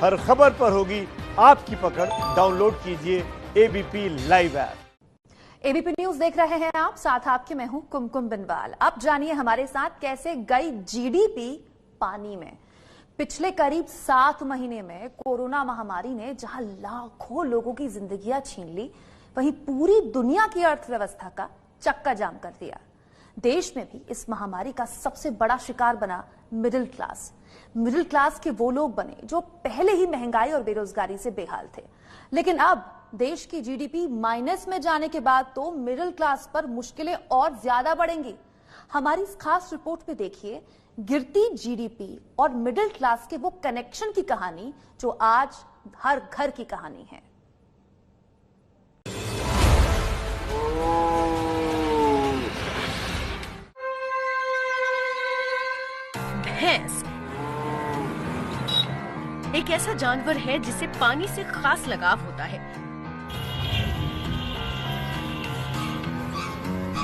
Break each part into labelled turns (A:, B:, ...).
A: हर खबर पर होगी आपकी पकड़। डाउनलोड कीजिए ABP live app.
B: ABP news देख रहे हैं आप, साथ आपके मैं हूं कुमकुम बिनवाल। अब जानिए हमारे साथ कैसे गई जीडीपी पानी में। पिछले करीब 7 महीने में कोरोना महामारी ने जहां लाखों लोगों की जिंदगियां छीन ली, वहीं पूरी दुनिया की अर्थव्यवस्था का चक्का जाम कर दिया। देश में भी इस महामारी का सबसे बड़ा शिकार बना मिडिल क्लास। मिडिल क्लास के वो लोग बने जो पहले ही महंगाई और बेरोजगारी से बेहाल थे, लेकिन अब देश की जीडीपी माइनस में जाने के बाद तो मिडिल क्लास पर मुश्किलें और ज्यादा बढ़ेंगी। हमारी इस खास रिपोर्ट में देखिए गिरती जीडीपी और मिडिल क्लास के वो कनेक्शन की कहानी जो आज हर घर की कहानी है।
C: भैंस एक ऐसा जानवर है जिसे पानी से खास लगाव होता है।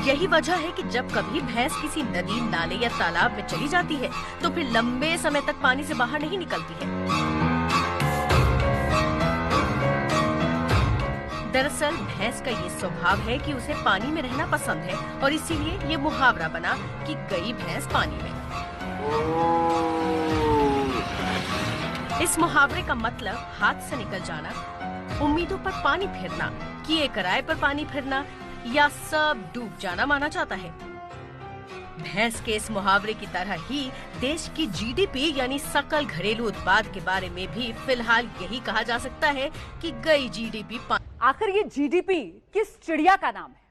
C: यही वजह है कि जब कभी भैंस किसी नदी, नाले या तालाब में चली जाती है तो फिर लंबे समय तक पानी से बाहर नहीं निकलती है। दरअसल भैंस का ये स्वभाव है कि उसे पानी में रहना पसंद है और इसीलिए ये मुहावरा बना कि गई भैंस पानी में। इस मुहावरे का मतलब हाथ से निकल जाना, उम्मीदों पर पानी फिरना, किए कराए पर पानी फिरना या सब डूब जाना माना जाता है। भैंस के इस मुहावरे की तरह ही देश की जीडीपी यानी सकल घरेलू उत्पाद के बारे में भी फिलहाल यही कहा जा सकता है कि गई जीडीपी।
D: आखिर ये जीडीपी किस चिड़िया का नाम है?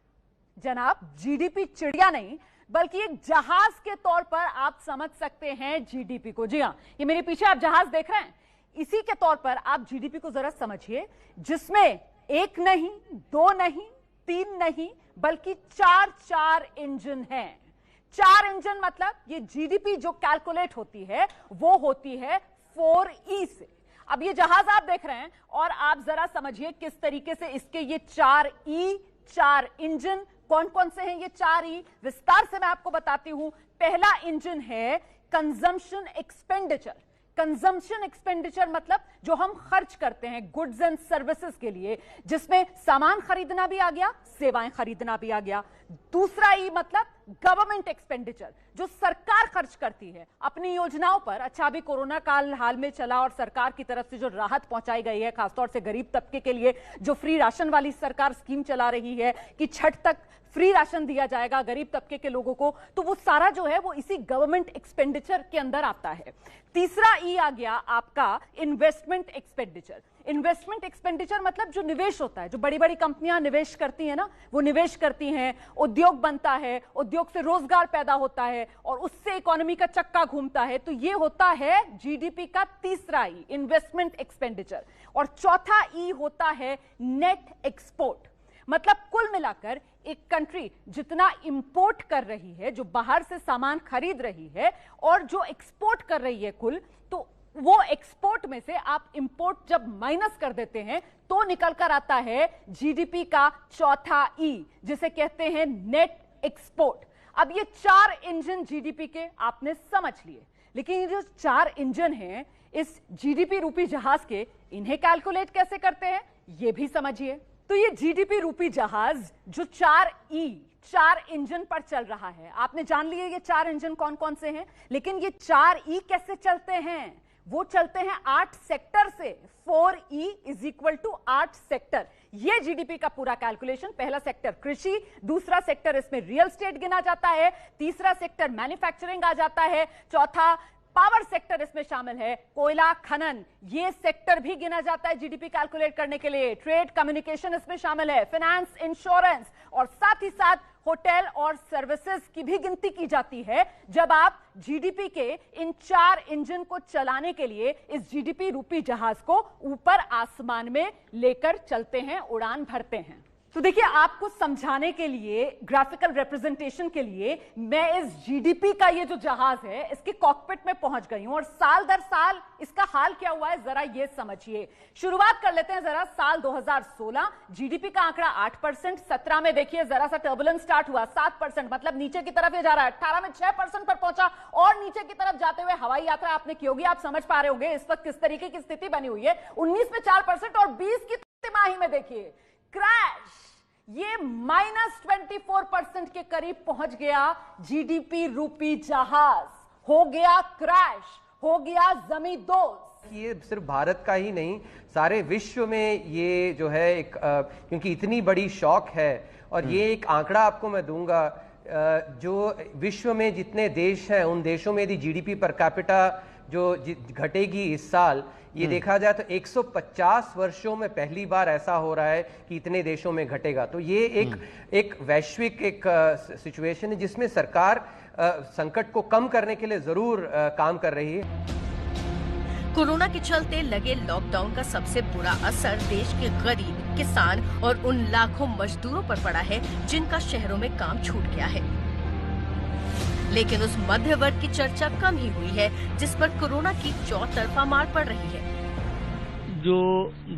D: जनाब, जीडीपी चिड़िया नहीं बल्कि एक जहाज के तौर पर आप समझ सकते हैं जीडीपी को। जी हाँ, ये मेरे पीछे आप जहाज देख रहे हैं, इसी के तौर पर आप जीडीपी को जरा समझिए, जिसमें 1 नहीं, 2 नहीं, 3 नहीं बल्कि 4 इंजन हैं। 4 इंजन मतलब ये जीडीपी जो कैलकुलेट होती है वो होती है 4E से। अब ये जहाज आप देख रहे हैं और आप जरा समझिए किस तरीके से इसके ये 4E, 4 इंजन कौन कौन से हैं। ये 4E विस्तार से मैं आपको बताती हूं। पहला इंजन है कंजम्पशन एक्सपेंडिचर। कंजम्पशन एक्सपेंडिचर मतलब जो हम खर्च करते हैं गुड्स एंड सर्विसेज के लिए, जिसमें सामान खरीदना भी आ गया, सेवाएं खरीदना भी आ गया। दूसरा ई मतलब गवर्नमेंट एक्सपेंडिचर, जो सरकार खर्च करती है अपनी योजनाओं पर। अच्छा, अभी कोरोना काल हाल में चला और सरकार की तरफ से जो राहत पहुंचाई गई है खासतौर से गरीब तबके के लिए, जो फ्री राशन वाली सरकार स्कीम चला रही है कि छठ तक फ्री राशन दिया जाएगा गरीब तबके के लोगों को, तो वो सारा जो है वो इसी गवर्नमेंट एक्सपेंडिचर के अंदर आता है। तीसरा ई आ गया आपका इन्वेस्टमेंट एक्सपेंडिचर। इन्वेस्टमेंट एक्सपेंडिचर मतलब जो निवेश होता है, जो बड़ी बड़ी कंपनियां निवेश करती हैं ना, वो निवेश करती हैं, उद्योग बनता है, उद्योग से रोजगार पैदा होता है और उससे इकोनॉमी का चक्का घूमता है। तो ये होता है जीडीपी का तीसरा ई, इन्वेस्टमेंट एक्सपेंडिचर। और चौथा ई होता है नेट एक्सपोर्ट। मतलब कुल मिलाकर एक कंट्री जितना इंपोर्ट कर रही है, जो बाहर से सामान खरीद रही है, और जो एक्सपोर्ट कर रही है कुल, तो वो एक्सपोर्ट में से आप इंपोर्ट जब माइनस कर देते हैं तो निकल कर आता है जीडीपी का चौथा ई, जिसे कहते हैं नेट एक्सपोर्ट। अब ये 4 इंजन जीडीपी के आपने समझ लिए, लेकिन ये जो 4 इंजन हैं इस जीडीपी रूपी जहाज के, इन्हें कैलकुलेट कैसे करते हैं ये भी समझिए। तो ये जीडीपी रूपी जहाज जो 4 इंजन पर चल रहा है, आपने जान लिए ये 4 इंजन कौन कौन से हैं, लेकिन ये 4E कैसे चलते हैं? वो चलते हैं 8 सेक्टर से। 4E = 8 sector. ये जीडीपी का पूरा कैलकुलेशन। पहला सेक्टर कृषि, दूसरा सेक्टर इसमें रियल एस्टेट गिना जाता है, तीसरा सेक्टर मैन्युफैक्चरिंग आ जाता है, चौथा पावर सेक्टर इसमें शामिल है, कोयला खनन ये सेक्टर भी गिना जाता है जीडीपी कैलकुलेट करने के लिए, ट्रेड कम्युनिकेशन इसमें शामिल है, फाइनेंस, इंश्योरेंस और साथ ही साथ होटल और सर्विसेज की भी गिनती की जाती है जब आप जीडीपी के इन 4 इंजन को चलाने के लिए इस जीडीपी रूपी जहाज को ऊपर आसमान में लेकर चलते हैं, उड़ान भरते हैं। तो देखिए, आपको समझाने के लिए, ग्राफिकल रिप्रेजेंटेशन के लिए मैं इस जीडीपी का ये जो जहाज है इसके कॉकपिट में पहुंच गई हूं और साल दर साल इसका हाल क्या हुआ है जरा ये समझिए। शुरुआत कर लेते हैं जरा साल 2016, जीडीपी का आंकड़ा 8%, 17 में देखिए जरा सा टर्बुलेंस स्टार्ट हुआ 7%, मतलब नीचे की तरफ ये जा रहा है। 18 में 6% पर पहुंचा और नीचे की तरफ जाते हुए हवाई यात्रा आपने की होगी, आप समझ पा रहे होंगे इस वक्त किस तरीके की स्थिति बनी हुई है। 19 में 4% और 20 की तिमाही में देखिए क्रैश, ये -24% के करीब पहुंच गया जीडीपी रूपी जहाज, हो गया क्रैश, हो गया जमींदोज।
E: ये सिर्फ भारत का ही नहीं, सारे विश्व में ये जो है एक क्योंकि इतनी बड़ी शॉक है। और ये एक आंकड़ा आपको मैं दूंगा, जो विश्व में जितने देश हैं उन देशों में यदि जीडीपी पर कैपिटा जो घटेगी इस साल, ये देखा जाए तो 150 वर्षों में पहली बार ऐसा हो रहा है कि इतने देशों में घटेगा। तो ये एक वैश्विक एक सिचुएशन है जिसमें सरकार संकट को कम करने के लिए जरूर काम कर रही है।
C: कोरोना के चलते लगे लॉकडाउन का सबसे बुरा असर देश के गरीब, किसान और उन लाखों मजदूरों पर पड़ा है जिनका शहरों में काम छूट गया है। लेकिन उस मध्य वर्ग की चर्चा कम ही हुई है जिस पर कोरोना की चौतरफा मार पड़ रही है।
F: जो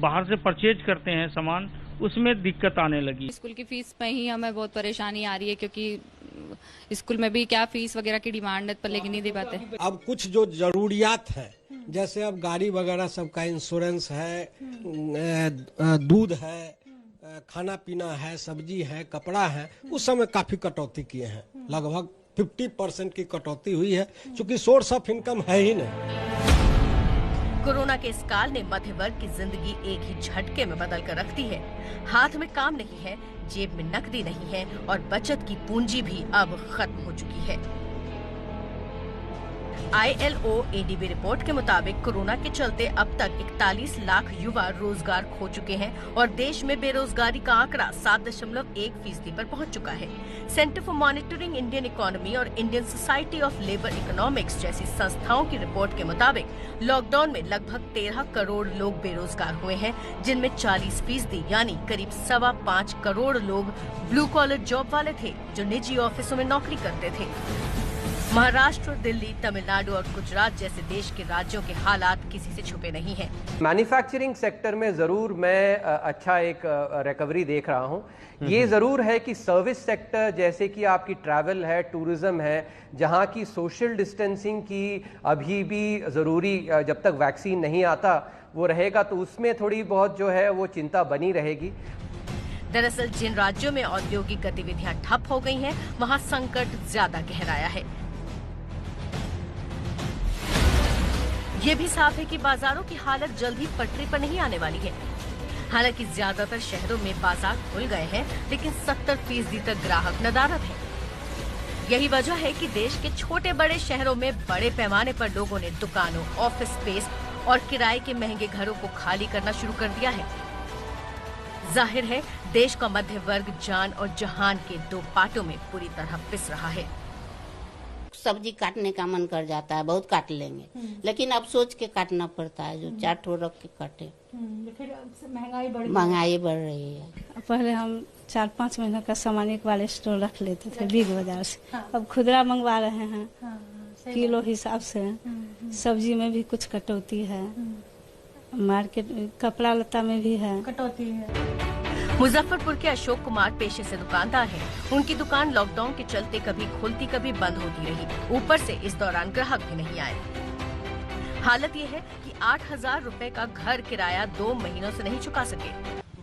F: बाहर से परचेज करते हैं सामान, उसमें दिक्कत आने लगी।
G: स्कूल की फीस में ही हमें बहुत परेशानी आ रही है, क्योंकि स्कूल में भी क्या फीस वगैरह की डिमांड है पर लेकिन नहीं दे पाते।
H: अब कुछ जो जरूरियात है, जैसे अब गाड़ी वगैरह सबका इंश्योरेंस है, दूध है, खाना पीना है, सब्जी है, कपड़ा है, उस समय काफी कटौती किए हैं। लगभग 50% की कटौती हुई है, क्योंकि सोर्स ऑफ इनकम है ही नहीं।
C: कोरोना के इस काल ने मध्य वर्ग की जिंदगी एक ही झटके में बदल कर रख दी है। हाथ में काम नहीं है, जेब में नकदी नहीं है और बचत की पूंजी भी अब खत्म हो चुकी है। ILO ADB रिपोर्ट के मुताबिक कोरोना के चलते अब तक 41 लाख युवा रोजगार खो चुके हैं और देश में बेरोजगारी का आंकड़ा 7.1% पर पहुंच चुका है। Centre for monitoring Indian economy और Indian society of labour economics जैसी संस्थाओं की रिपोर्ट के मुताबिक लॉकडाउन में लगभग 13 करोड़ लोग बेरोजगार हुए हैं, जिनमें 40% यानी करीब 5.25 करोड़ लोग ब्लू कॉलर जॉब वाले थे जो निजी ऑफिसों में नौकरी करते थे। महाराष्ट्र, दिल्ली, तमिलनाडु और गुजरात जैसे देश के राज्यों के हालात किसी से छुपे नहीं हैं।
E: मैन्युफैक्चरिंग सेक्टर में जरूर मैं अच्छा एक रिकवरी देख रहा हूं। ये जरूर है कि सर्विस सेक्टर जैसे कि आपकी ट्रैवल है, टूरिज्म है, जहां की सोशल डिस्टेंसिंग की अभी भी जरूरी, जब तक वैक्सीन नहीं आता वो रहेगा, तो उसमें थोड़ी बहुत जो है वो चिंता बनी रहेगी।
C: दरअसल जिन राज्यों में औद्योगिक गतिविधियां ठप हो गई हैं, वहां संकट ज्यादा गहराया है। ये भी साफ है कि बाजारों की हालत जल्द ही पटरी पर नहीं आने वाली है। हालांकि ज्यादातर शहरों में बाजार खुल गए हैं, लेकिन 70% तक ग्राहक नदारद है। यही वजह है कि देश के छोटे बड़े शहरों में बड़े पैमाने पर लोगों ने दुकानों, ऑफिस स्पेस और किराए के महंगे घरों को खाली करना शुरू कर दिया है। जाहिर है देश का मध्य वर्ग जान और जहान के दो पाटों में पूरी तरह पिस रहा है।
I: सब्जी काटने का मन कर जाता है, बहुत काट लेंगे, लेकिन अब सोच के काटना पड़ता है, जो 4 ठो रख के काटे।
J: फिर
I: महंगाई बढ़ रही है।
J: पहले हम 4-5 महीनों का सामान एक वाले स्टोर रख लेते थे बिग बाजार से, अब खुदरा मंगवा रहे हैं किलो हिसाब से। सब्जी में भी कुछ कटौती है, मार्केट कपड़ा लता में भी है कटौती है।
C: मुजफ्फरपुर के अशोक कुमार पेशे से दुकानदार हैं। उनकी दुकान लॉकडाउन के चलते कभी खुलती कभी बंद होती रही। ऊपर से इस दौरान ग्राहक भी नहीं आए। हालत ये है कि 8,000 रुपए का घर किराया 2 महीनों से नहीं चुका सके।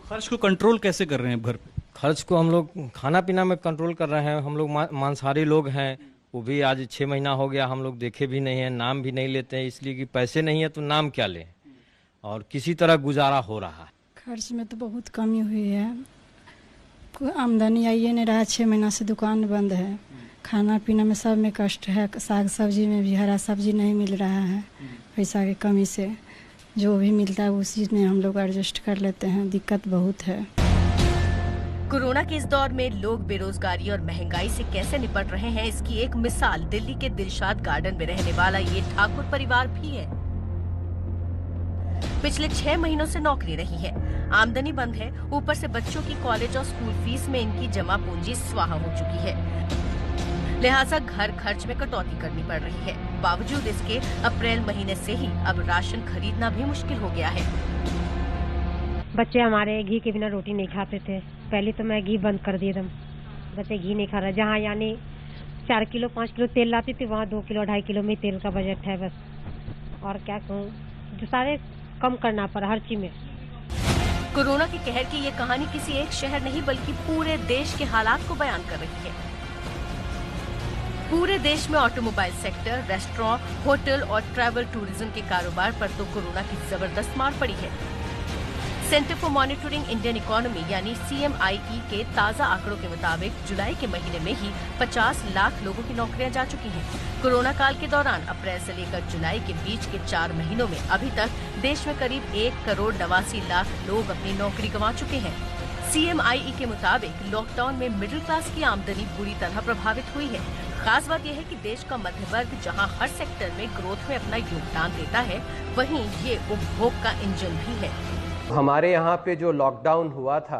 K: खर्च को कंट्रोल कैसे कर रहे हैं घर पे?
L: खर्च को हम लोग खाना पीना में कंट्रोल कर रहे हैं। हम लोग मांसाहारी लोग हैं, वो भी आज 6 महीना हो गया हम लोग देखे भी नहीं है, नाम भी नहीं लेते हैं, इसलिए कि पैसे नहीं है तो नाम क्या लें, और किसी तरह गुजारा हो रहा है।
J: खर्च में तो बहुत कमी हुई है, कोई आमदनी आइए नहीं रहा, 6 महीना से दुकान बंद है। खाना पीना में सब में कष्ट है, साग सब्जी में भी हरा सब्जी नहीं मिल रहा है, पैसा की कमी से जो भी मिलता है उसी में हम लोग एडजस्ट कर लेते हैं, दिक्कत बहुत है।
C: कोरोना के इस दौर में लोग बेरोजगारी और महंगाई से कैसे निपट रहे हैं, इसकी एक मिसाल दिल्ली के दिलशाद गार्डन में रहने वाला ये ठाकुर परिवार भी है। पिछले 6 महीनों से नौकरी नहीं है, आमदनी बंद है, ऊपर से बच्चों की कॉलेज और स्कूल फीस में इनकी जमा पूंजी स्वाहा हो चुकी है। लिहाजा घर खर्च में कटौती करनी पड़ रही है। बावजूद इसके अप्रैल महीने से ही अब राशन खरीदना भी मुश्किल हो गया है।
M: बच्चे हमारे घी के बिना रोटी नहीं खाते थे, पहले तो मैं घी बंद कर दिया था, बच्चे घी नहीं खा रहे। जहाँ यानी 4 किलो 5 किलो तेल लाती थी, वहाँ 2 किलो 2.5 किलो में तेल का बजट है बस। और क्या कहूँ, जो सारे कम करना पड़ा हर चीज में।
C: कोरोना के कहर की ये कहानी किसी एक शहर नहीं बल्कि पूरे देश के हालात को बयान कर रही है। पूरे देश में ऑटोमोबाइल सेक्टर, रेस्टोरेंट, होटल और ट्रैवल टूरिज्म के कारोबार पर तो कोरोना की जबरदस्त मार पड़ी है। Centre for monitoring Indian economy यानी CMIE के ताज़ा आंकड़ों के मुताबिक जुलाई के महीने में ही 50 लाख लोगों की नौकरियां जा चुकी हैं। कोरोना काल के दौरान अप्रैल से लेकर जुलाई के बीच के 4 महीनों में अभी तक देश में करीब 1,89,00,000 लोग अपनी नौकरी गंवा चुके हैं। CMIE के मुताबिक लॉकडाउन में मिडिल क्लास की आमदनी बुरी तरह प्रभावित हुई है। खास बात यह है कि देश का मध्य वर्ग जहां हर सेक्टर में ग्रोथ में अपना योगदान देता है, वहीं ये उपभोग का इंजन भी है।
E: हमारे यहाँ पे जो लॉकडाउन हुआ था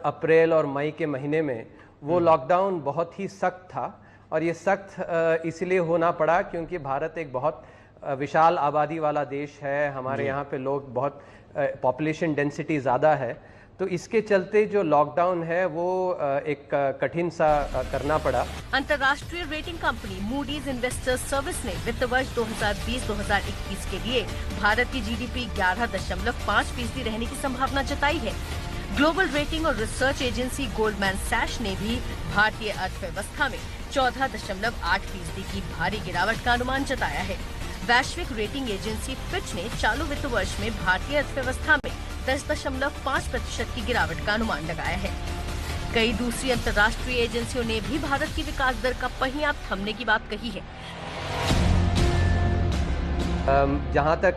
E: अप्रैल और मई के महीने में, वो लॉकडाउन बहुत ही सख्त था। और ये सख्त इसलिए होना पड़ा क्योंकि भारत एक बहुत विशाल आबादी वाला देश है। हमारे यहाँ पे लोग बहुत पॉपुलेशन डेंसिटी ज़्यादा है, तो इसके चलते जो लॉकडाउन है वो एक कठिन सा करना पड़ा।
C: अंतर्राष्ट्रीय rating company Moody's investors service ने वित्त वर्ष 2020-2021 के लिए भारत की GDP 11.5% रहने की संभावना जताई है। ग्लोबल रेटिंग और रिसर्च एजेंसी गोल्डमैन सैश ने भी भारतीय अर्थव्यवस्था में 14.8% की भारी गिरावट का अनुमान जताया है। वैश्विक रेटिंग एजेंसी फिच ने चालू वित्त वर्ष में भारतीय अर्थव्यवस्था में 10.5% की गिरावट का अनुमान लगाया है। कई दूसरी अंतर्राष्ट्रीय एजेंसियों ने भी भारत की विकास दर का पहिया थमने की बात कही है।
E: जहाँ तक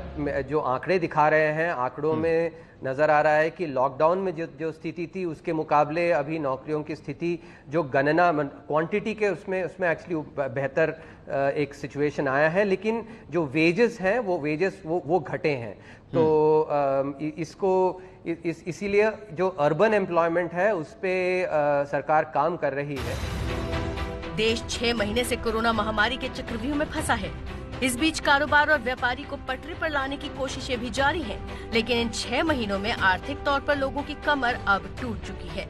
E: जो आंकड़े दिखा रहे हैं, आंकड़ों में नज़र आ रहा है कि लॉकडाउन में जो स्थिति थी उसके मुकाबले अभी नौकरियों की स्थिति जो गणना क्वांटिटी के उसमें एक्चुअली बेहतर एक सिचुएशन आया है। लेकिन जो वेजेस हैं वो घटे हैं। तो इसीलिए जो अर्बन एम्प्लॉयमेंट है उस पे सरकार काम कर रही है।
C: देश 6 महीने से कोरोना महामारी के चक्रव्यूह में फंसा है। इस बीच कारोबार और व्यापारी को पटरी पर लाने की कोशिशें भी जारी हैं, लेकिन इन 6 महीनों में आर्थिक तौर पर लोगों की कमर अब टूट चुकी है।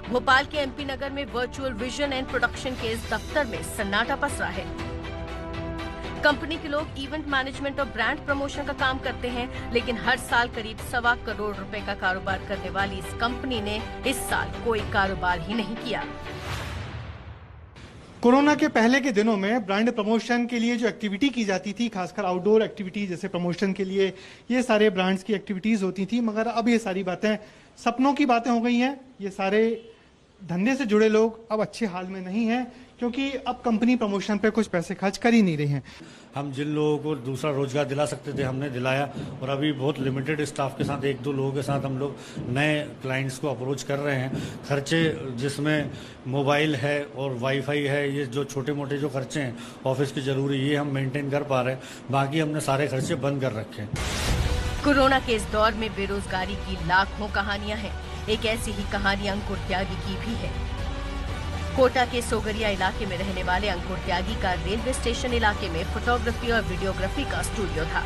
C: भोपाल के MP नगर में वर्चुअल विजन एंड प्रोडक्शन के इस दफ्तर में सन्नाटा पसरा है। कंपनी के लोग इवेंट मैनेजमेंट और ब्रांड प्रमोशन का काम करते हैं, लेकिन हर साल करीब 1.25 करोड़ रुपए का कारोबार करने वाली इस कंपनी ने इस साल कोई कारोबार ही नहीं किया।
N: कोरोना के पहले के दिनों में ब्रांड प्रमोशन के लिए जो एक्टिविटी की जाती थी, खासकर आउटडोर एक्टिविटी जैसे प्रमोशन के लिए ये सारे ब्रांड्स की एक्टिविटीज होती थी, मगर अब ये सारी बातें सपनों की बातें हो गई हैं। ये सारे धंधे से जुड़े लोग अब अच्छे हाल में नहीं हैं, क्योंकि अब कंपनी प्रमोशन पे कुछ पैसे खर्च कर ही नहीं रही हैं।
O: हम जिन लोगों को दूसरा रोजगार दिला सकते थे हमने दिलाया, और अभी बहुत लिमिटेड स्टाफ के साथ 1-2 लोगों के साथ हम लोग नए क्लाइंट्स को अप्रोच कर रहे हैं। खर्चे जिसमें मोबाइल है और वाईफाई है, ये जो छोटे मोटे जो खर्चे हैं ऑफिस के जरूरी, ये हम मेंटेन कर पा रहे हैं। बाकी हमने सारे खर्चे बंद कर रखे हैं।
C: कोरोना के इस दौर में बेरोजगारी की लाखों कहानियां हैं। एक ऐसी ही कहानी अंकुर त्यागी की भी है। कोटा के सोगरिया इलाके में रहने वाले अंकुर त्यागी का रेलवे स्टेशन इलाके में फोटोग्राफी और वीडियोग्राफी का स्टूडियो था,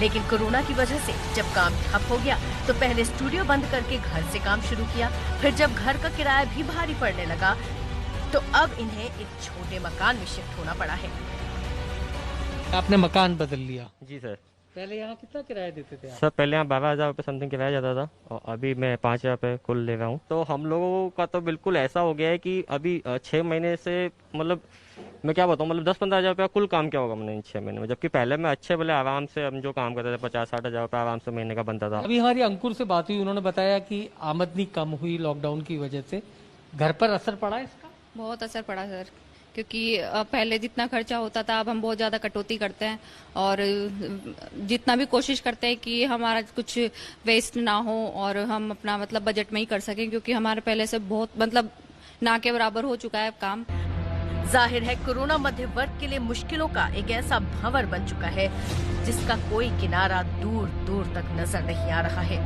C: लेकिन कोरोना की वजह से जब काम ठप हो गया तो पहले स्टूडियो बंद करके घर से काम शुरू किया। फिर जब घर का किराया भी भारी पड़ने लगा तो अब इन्हें एक छोटे मकान में शिफ्ट होना पड़ा है।
P: आपने मकान बदल लिया?
Q: जी सर।
P: पहले यहाँ कितना किराया देते थे आप?
Q: सर पहले यहाँ 12,000 रुपये समथिंग किराया जाता था, और अभी मैं 5,000 रुपये कुल ले रहा हूँ। तो हम लोगों का तो बिल्कुल ऐसा हो गया है कि अभी 6 महीने से, मतलब मैं क्या बताऊँ, मतलब 10-15 हज़ार रुपया कुल काम किया होगा मैंने इन 6 महीने में। जबकि पहले मैं अच्छे भले आराम से हम जो काम करते थे 50-60 हज़ार रुपये आराम से महीने का बनता था।
P: अभी हमारी अंकुर से बात हुई, उन्होंने बताया कि आमदनी कम हुई लॉकडाउन की वजह से। घर पर असर पड़ा इसका?
G: बहुत असर पड़ा सर, क्योंकि पहले जितना खर्चा होता था अब हम बहुत ज़्यादा कटौती करते हैं, और जितना भी कोशिश करते हैं कि हमारा कुछ वेस्ट ना हो और हम अपना मतलब बजट में ही कर सकें, क्योंकि हमारे पहले से बहुत मतलब ना के बराबर हो चुका है काम।
C: जाहिर है कोरोना मध्य वर्ग के लिए मुश्किलों का एक ऐसा भंवर बन चुका है जिसका कोई किनारा दूर दूर तक नजर नहीं आ रहा है।